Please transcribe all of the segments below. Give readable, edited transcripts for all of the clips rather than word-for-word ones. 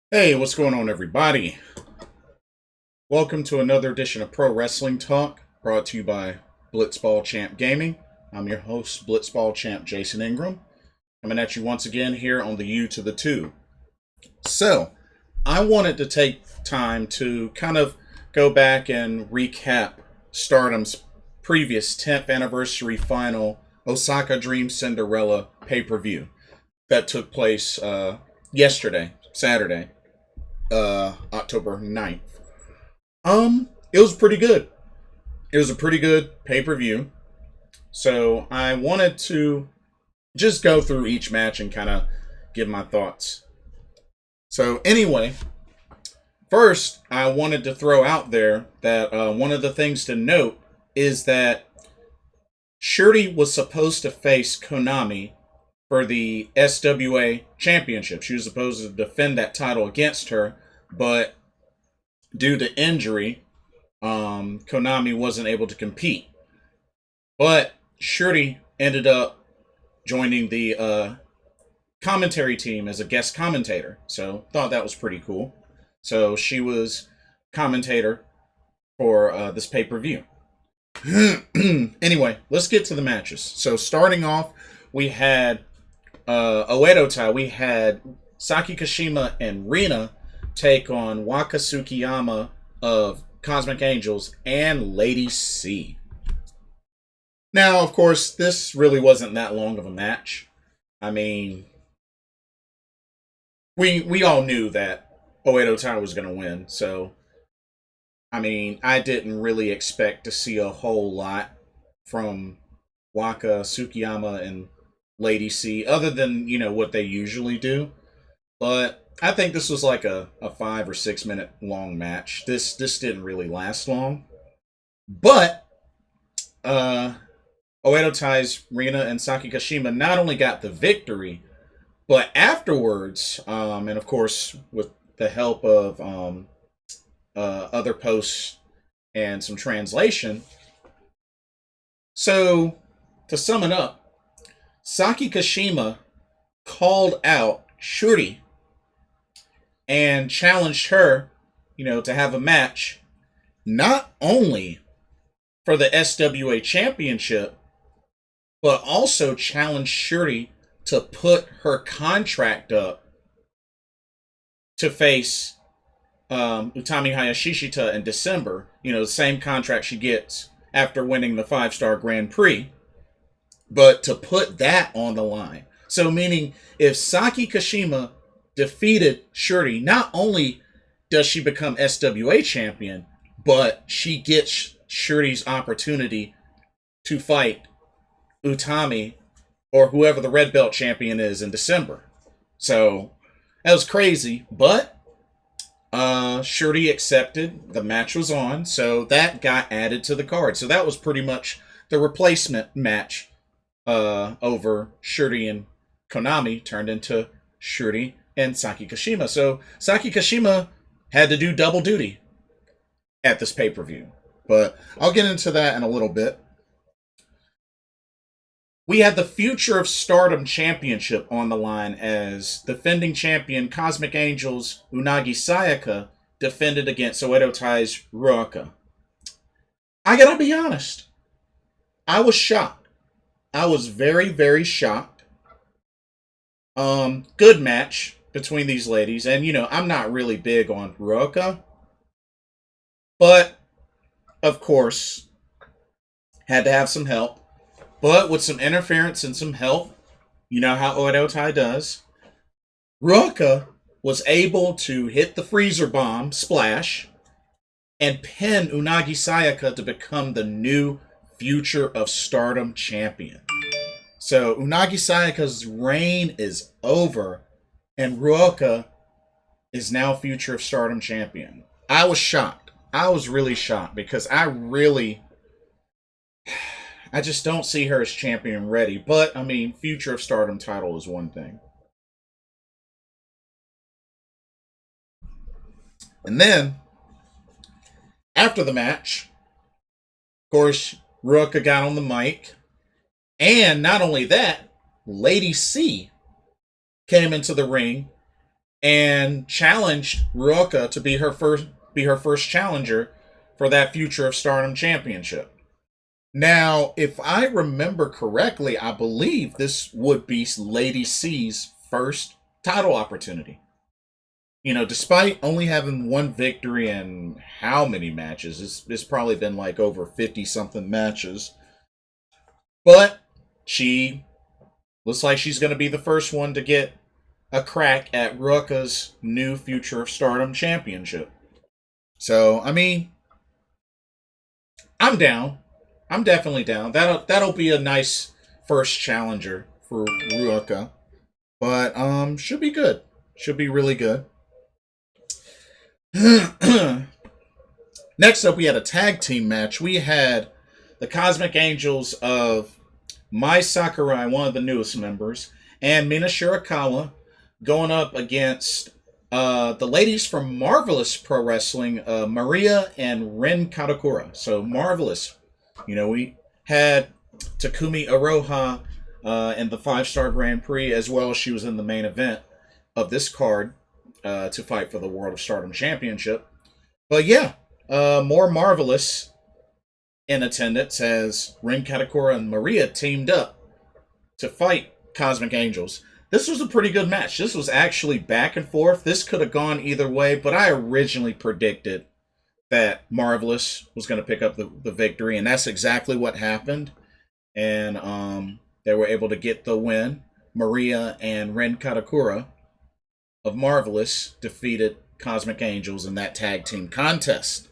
Hey, what's going on, everybody? Welcome to another edition of Pro Wrestling Talk, brought to you by Blitzball Champ Gaming. I'm your host, Blitzball Champ Jason Ingram, coming at you once again here on the U to the 2. So, I wanted to take time to kind of go back and recap Stardom's previous 10th anniversary final Osaka Dream Cinderella pay-per-view that took place yesterday, Saturday, October 9th. It was pretty good. It was a pretty good pay-per-view. So I wanted to just go through each match and kind of give my thoughts. So anyway, first I wanted to throw out there that one of the things to note is that Shuri was supposed to face Konami for the SWA championship. She was supposed to defend that title against her, but due to injury, Konami wasn't able to compete. But Shuri ended up joining the commentary team as a guest commentator. So thought that was pretty cool. So she was commentator for this pay-per-view. Anyway, let's get to the matches. So starting off, we had Oedo Tai. We had Saki Kashima and Rina take on Waka Tsukiyama of Cosmic Angels and Lady C. Now, of course, this really wasn't that long of a match. I mean, we all knew that Oedo Tai was going to win, so I mean, I didn't really expect to see a whole lot from Waka Tsukiyama and Lady C, other than, what they usually do. But I think this was like a 5 or 6 minute long match. This didn't really last long. But Oedo Tai's Rina and Saki Kashima not only got the victory, but afterwards, and of course with the help of other posts and some translation. So to sum it up, Saki Kashima called out Shuri and challenged her, to have a match, not only for the SWA championship, but also challenged Shuri to put her contract up to face Utami Hayashishita in December. The same contract she gets after winning the 5-star Grand Prix, but to put that on the line. So meaning if Saki Kashima defeated Shuri, not only does she become SWA champion, but she gets Shuri's opportunity to fight Utami or whoever the red belt champion is in December. So that was crazy, but Shuri accepted. The match was on, so that got added to the card. So that was pretty much the replacement match over Shuri and Konami turned into Shuri and Saki Kashima. So Saki Kashima had to do double duty at this pay-per-view. But I'll get into that in a little bit. We had the Future of Stardom Championship on the line as defending champion Cosmic Angels Unagi Sayaka defended against Oedo Tai's Ruaka. I gotta be honest, I was shocked. I was very, very shocked. Good match between these ladies, and I'm not really big on Ruaka, but of course, had to have some help. But with some interference and some help, you know how Oedo Tai does, Ruaka was able to hit the freezer bomb splash and pin Unagi Sayaka to become the new Future of Stardom champion. So Unagi Sayaka's reign is over, and Ruaka is now Future of Stardom champion. I was shocked. I was really shocked because I just don't see her as champion ready. But, I mean, Future of Stardom title is one thing. And then, after the match, of course, Ruaka got on the mic. And not only that, Lady C came into the ring and challenged Ruoka to be her first challenger for that Future of Stardom championship. Now, if I remember correctly, I believe this would be Lady C's first title opportunity. You know, despite only having one victory in how many matches, it's probably been like over 50 something matches. But she looks like she's going to be the first one to get a crack at Ruka's new Future of Stardom championship. So, I mean, I'm down. I'm definitely down. That'll be a nice first challenger for Ruoka. But should be good. Should be really good. Next up, we had a tag team match. We had the Cosmic Angels of Mai Sakurai, one of the newest members, and Mina Shirakawa going up against the ladies from Marvelous Pro Wrestling, Maria and Ren Katakura. So Marvelous, you know, we had Takumi Aroha in the 5-star Grand Prix, as well as she was in the main event of this card to fight for the World of Stardom Championship. But yeah, more Marvelous in attendance as Ren Katakura and Maria teamed up to fight Cosmic Angels. This was a pretty good match. This was actually back and forth. This could have gone either way, but I originally predicted that Marvelous was going to pick up the victory, and that's exactly what happened. And they were able to get the win. Maria and Ren Katakura of Marvelous defeated Cosmic Angels in that tag team contest.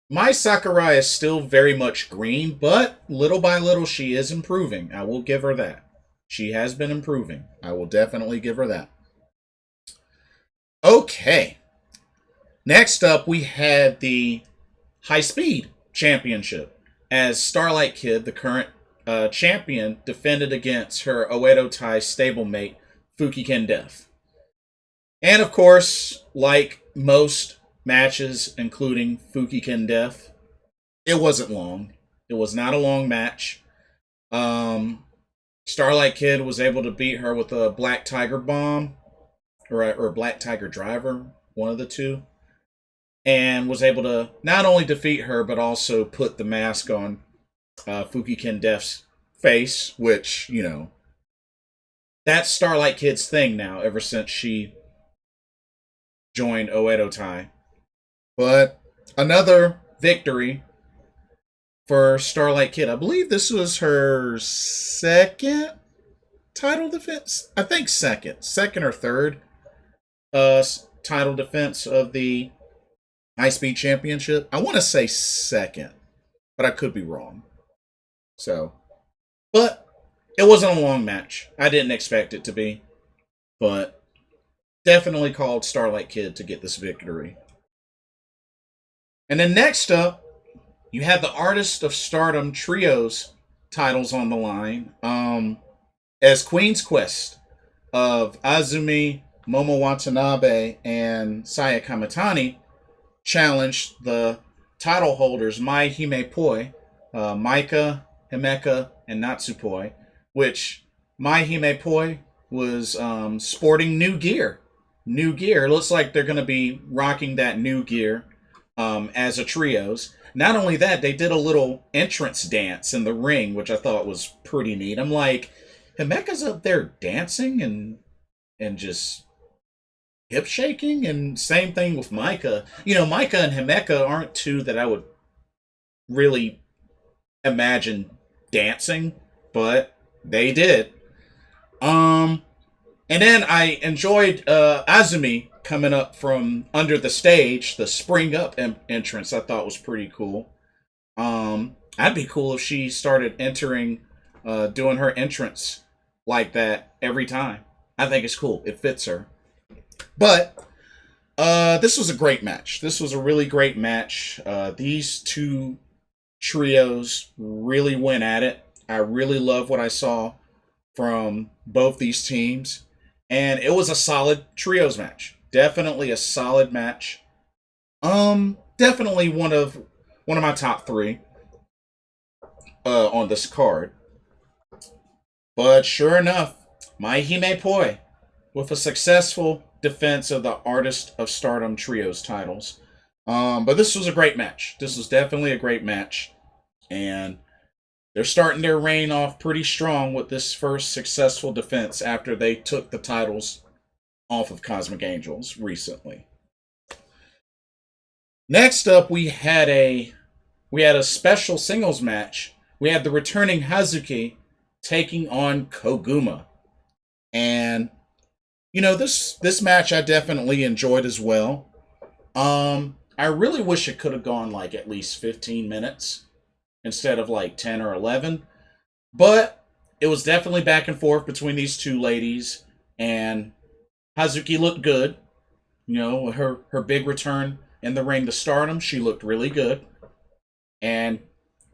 Mai Sakurai is still very much green, but little by little she is improving. I will give her that. She has been improving. I will definitely give her that. Okay. Next up, we had the High Speed Championship, as Starlight Kid, the current champion, defended against her Oedo Tai stablemate, Fukiken Death. And of course, like most matches, including Fukiken Death, it wasn't long. It was not a long match. Starlight Kid was able to beat her with a Black Tiger Bomb, or Black Tiger Driver, one of the two, and was able to not only defeat her, but also put the mask on Fukiken Death's face, which, you know, that's Starlight Kid's thing now, ever since she joined Oedo Tai. But another victory for Starlight Kid. I believe this was her second title defense. I think second or third title defense of the High Speed Championship. I want to say second, but I could be wrong. So, but it wasn't a long match. I didn't expect it to be, but definitely called Starlight Kid to get this victory. And then next up, you had the Artist of Stardom Trios titles on the line, as Queen's Quest of Azumi, Momo Watanabe, and Saya Kamitani challenged the title holders Mai Hime Poi, Maika, Himeka, and Natsupoi, which Mai Hime Poi was sporting new gear. New gear. It looks like they're going to be rocking that new gear as a trios. Not only that, they did a little entrance dance in the ring, which I thought was pretty neat. I'm like, Himeka's up there dancing and just hip shaking, and same thing with Maika. You know, Maika and Himeka aren't two that I would really imagine dancing, but they did. And then I enjoyed Azumi coming up from under the stage, the spring up entrance. I thought was pretty cool. I'd be cool if she started doing her entrance like that every time. I think it's cool. It fits her. But this was a great match. This was a really great match. These two trios really went at it. I really love what I saw from both these teams. And it was a solid trios match. Definitely a solid match. Definitely one of my top three on this card. But sure enough, Maihime Poi with a successful defense of the Artist of Stardom Trios titles. But this was a great match. This was definitely a great match. And they're starting their reign off pretty strong with this first successful defense after they took the titles off of Cosmic Angels recently. Next up, we had a special singles match. We had the returning Hazuki taking on Koguma. And this match I definitely enjoyed as well. I really wish it could have gone like at least 15 minutes instead of like 10 or 11. But it was definitely back and forth between these two ladies, and Hazuki looked good. Her big return in the ring to Stardom, she looked really good. And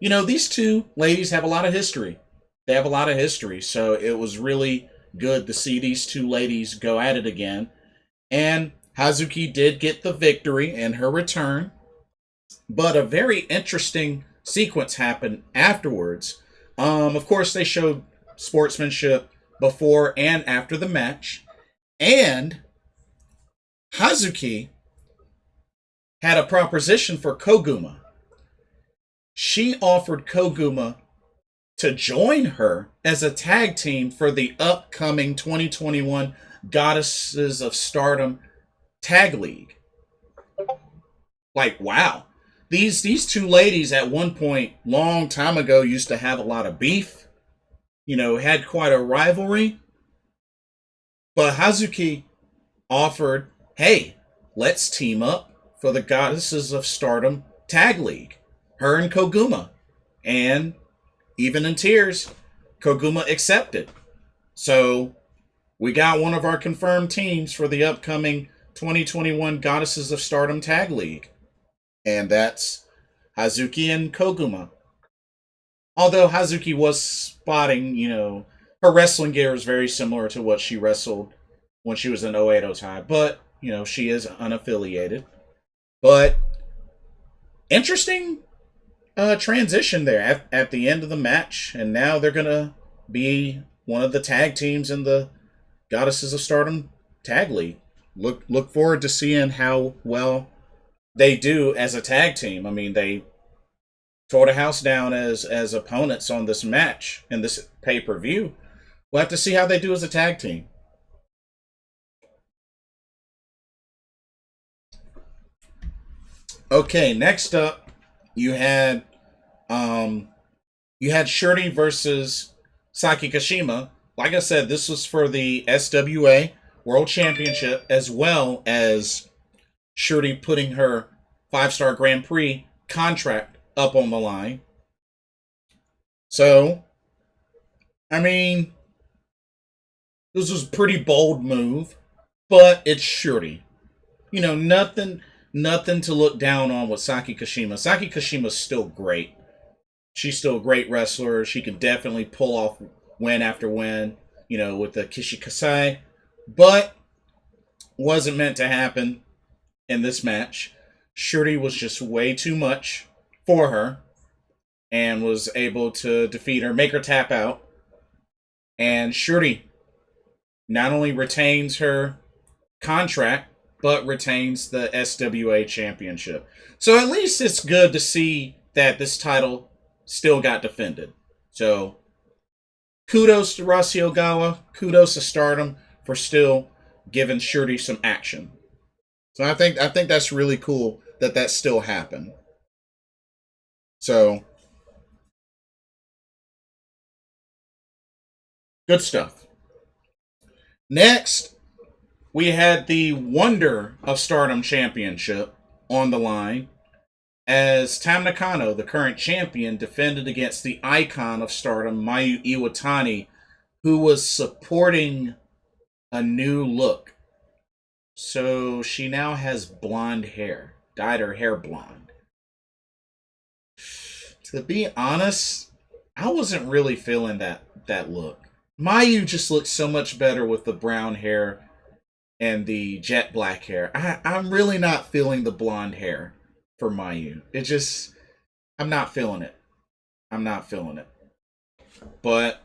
these two ladies have a lot of history. They have a lot of history, so it was really good to see these two ladies go at it again. And Hazuki did get the victory in her return, but a very interesting sequence happened afterwards. Of course, they showed sportsmanship before and after the match, and Hazuki had a proposition for Koguma. She offered Koguma to join her as a tag team for the upcoming 2021 Goddesses of Stardom Tag League. Like, wow. These two ladies at one point, long time ago, used to have a lot of beef. Had quite a rivalry. But Hazuki offered, hey, let's team up for the Goddesses of Stardom Tag League. Her and Koguma. And even in tears, Koguma accepted. So we got one of our confirmed teams for the upcoming 2021 Goddesses of Stardom Tag League. And that's Hazuki and Koguma. Although Hazuki was spotting, her wrestling gear is very similar to what she wrestled when she was in Oedo Tai. But, she is unaffiliated. But interesting transition there at the end of the match. And now they're going to be one of the tag teams in the Goddesses of Stardom Tag League. Look forward to seeing how well they do as a tag team. I mean, they tore the house down as opponents on this match in this pay-per-view. We'll have to see how they do as a tag team. Okay, next up, you had Shuri versus Saki Kashima. Like I said, this was for the SWA World Championship, as well as Shuri putting her 5-star Grand Prix contract up on the line. So, I mean, this was a pretty bold move, but it's Shuri. Nothing to look down on with Saki Kashima. Saki Kashima's still great. She's still a great wrestler. She can definitely pull off win after win, with the Kishikasai. But wasn't meant to happen in this match. Shuri was just way too much for her and was able to defeat her, make her tap out. And Shuri not only retains her contract, but retains the SWA championship. So at least it's good to see that this title still got defended. So kudos to Rossy Ogawa, kudos to Stardom for still giving Shuri some action. So I think that's really cool that still happened. So good stuff. Next, we had the Wonder of Stardom Championship on the line as Tam Nakano, the current champion, defended against the icon of Stardom, Mayu Iwatani, who was supporting a new look. So she now has blonde hair, dyed her hair blonde. To be honest, I wasn't really feeling that look. Mayu just looks so much better with the brown hair and the jet black hair. I'm really not feeling the blonde hair for Mayu. I'm not feeling it. I'm not feeling it. But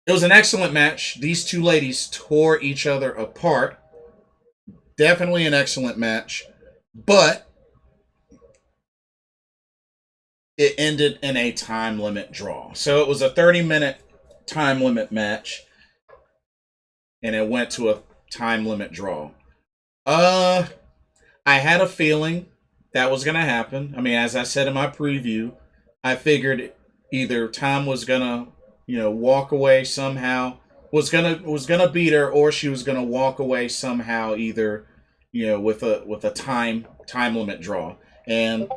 It was an excellent match. These two ladies tore each other apart. Definitely an excellent match. But it ended in a time limit draw. So it was a 30-minute time limit match. And it went to a time limit draw. I had a feeling that was going to happen. I mean, as I said in my preview, I figured either Tom was going to, walk away somehow, was gonna beat her, or she was going to walk away somehow, either, with a time limit draw. And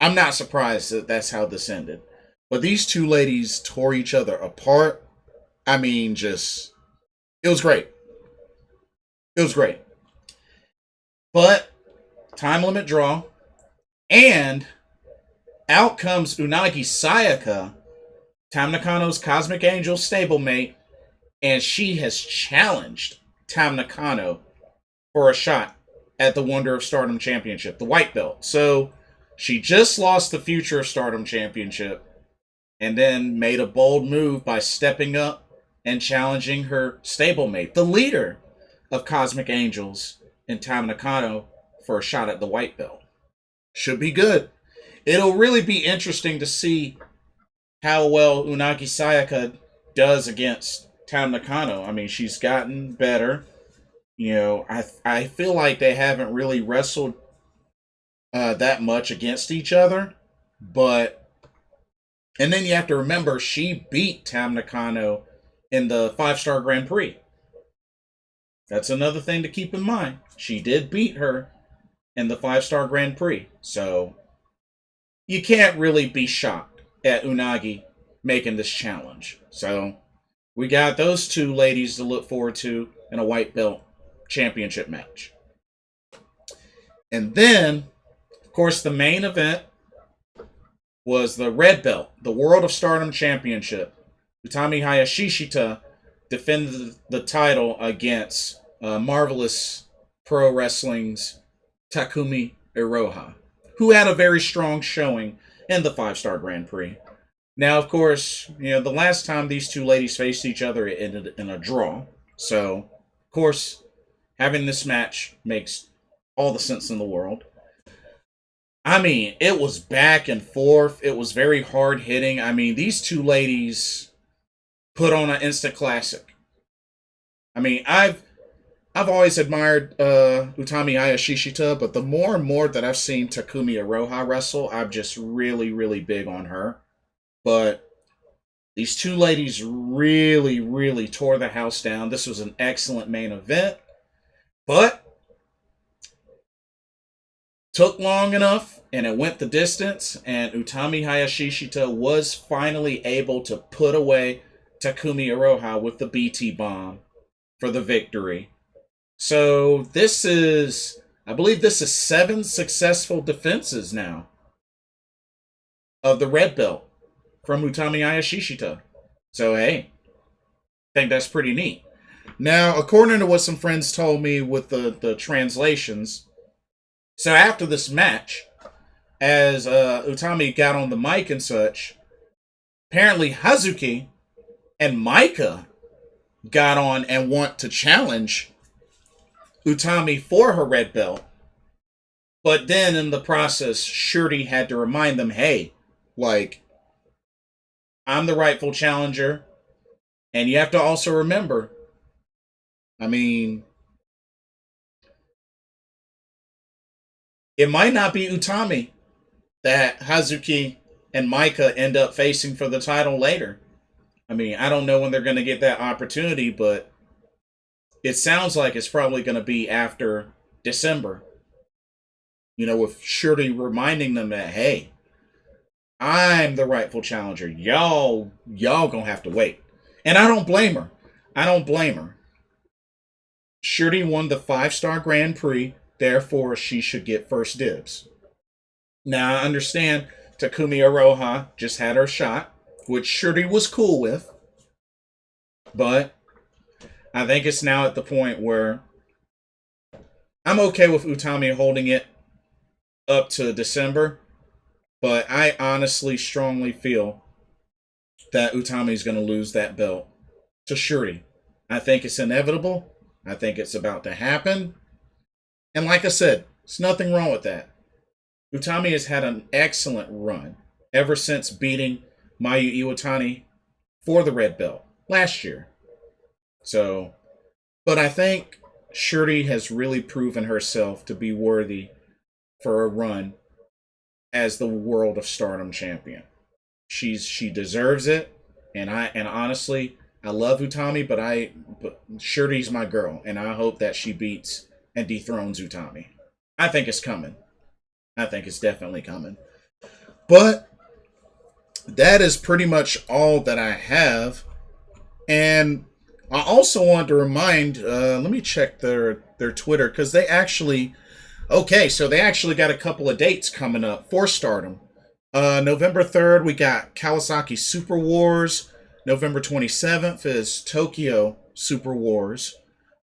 I'm not surprised that that's how this ended. But these two ladies tore each other apart. I mean, it was great. It was great. But time limit draw, and out comes Unagi Sayaka, Tam Nakano's Cosmic Angel stablemate, and she has challenged Tam Nakano for a shot at the Wonder of Stardom Championship, the white belt. So she just lost the Future of Stardom Championship and then made a bold move by stepping up and challenging her stablemate, the leader of Cosmic Angels, and Tam Nakano, for a shot at the white belt. Should be good. It'll really be interesting to see how well Unagi Sayaka does against Tam Nakano. I mean, she's gotten better. I feel like they haven't really wrestled that much against each other. And then you have to remember, she beat Tam Nakano in the 5-Star Grand Prix. That's another thing to keep in mind. She did beat her in the 5-Star Grand Prix. So you can't really be shocked at Unagi making this challenge. So we got those two ladies to look forward to in a white belt championship match. And then, of course, the main event was the red belt, the World of Stardom Championship. Utami Hayashishita defended the title against Marvelous Pro Wrestling's Takumi Iroha, who had a very strong showing in the 5-Star Grand Prix. Now, of course, the last time these two ladies faced each other, it ended in a draw. So, of course, having this match makes all the sense in the world. I mean, it was back and forth. It was very hard hitting. I mean, these two ladies put on an instant classic. I mean, I've always admired Utami Hayashishita, but the more and more that I've seen Takumi Iroha wrestle, I'm just really, really big on her. But these two ladies really, really tore the house down. This was an excellent main event, but took long enough, and it went the distance, and Utami Hayashishita was finally able to put away Takumi Iroha with the BT bomb for the victory. So I believe this is 7 successful defenses now of the red belt from Utami Hayashishita. So hey, I think that's pretty neat. Now, according to what some friends told me with the translations, so after this match, as Utami got on the mic and such, apparently Hazuki and Maika got on and want to challenge Utami for her red belt. But then in the process, Shuri had to remind them, hey, I'm the rightful challenger. And you have to also remember, I mean, it might not be Utami that Hazuki and Maika end up facing for the title later. I mean, I don't know when they're going to get that opportunity, but it sounds like it's probably going to be after December. With Shuri reminding them that, hey, I'm the rightful challenger. Y'all gonna have to wait. And I don't blame her. Shuri won the 5-Star Grand Prix, therefore she should get first dibs. Now, I understand Takumi Iroha just had her shot, which Shuri was cool with. But I think it's now at the point where I'm okay with Utami holding it up to December. But I honestly strongly feel that Utami's going to lose that belt to Shuri. I think it's inevitable. I think it's about to happen. And like I said, there's nothing wrong with that. Utami has had an excellent run ever since beating Mayu Iwatani for the red belt last year. So, but I think Shuri has really proven herself to be worthy for a run as the World of Stardom champion. She deserves it, and honestly, I love Utami, but Shuri's my girl, and I hope that she beats and dethrones Utami. I think it's coming. I think it's definitely coming. But that is pretty much all that I have. And I also want to remind, let me check their Twitter, because they actually, so they actually got a couple of dates coming up for Stardom. November 3rd, we got Kawasaki Super Wars. November 27th is Tokyo Super Wars.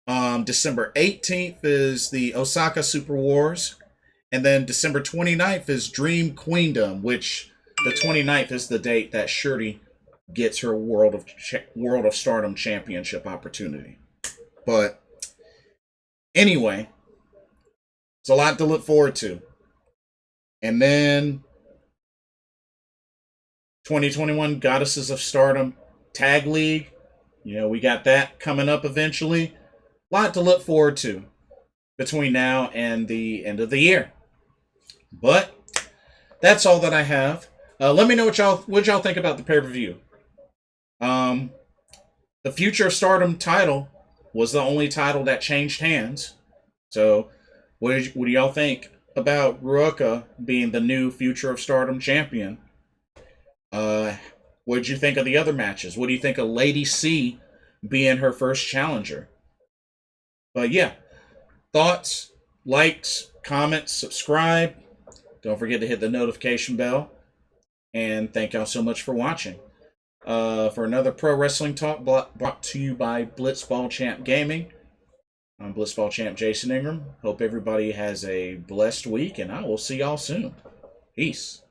December 18th is the Osaka Super Wars. And then December 29th is Dream Queendom, which the 29th is the date that Shuri gets her World of Stardom Championship opportunity. But anyway, it's a lot to look forward to. And then 2021 Goddesses of Stardom Tag League. We got that coming up eventually. A lot to look forward to between now and the end of the year. But that's all that I have. Let me know what y'all think about the pay-per-view. The Future of Stardom title was the only title that changed hands. So, what do y'all think about Ruaka being the new Future of Stardom champion? What did you think of the other matches? What do you think of Lady C being her first challenger? But yeah, thoughts, likes, comments, subscribe. Don't forget to hit the notification bell. And thank y'all so much for watching. For another Pro Wrestling Talk brought to you by Blitzball Champ Gaming. I'm Blitzball Champ Jason Ingram. Hope everybody has a blessed week, and I will see y'all soon. Peace.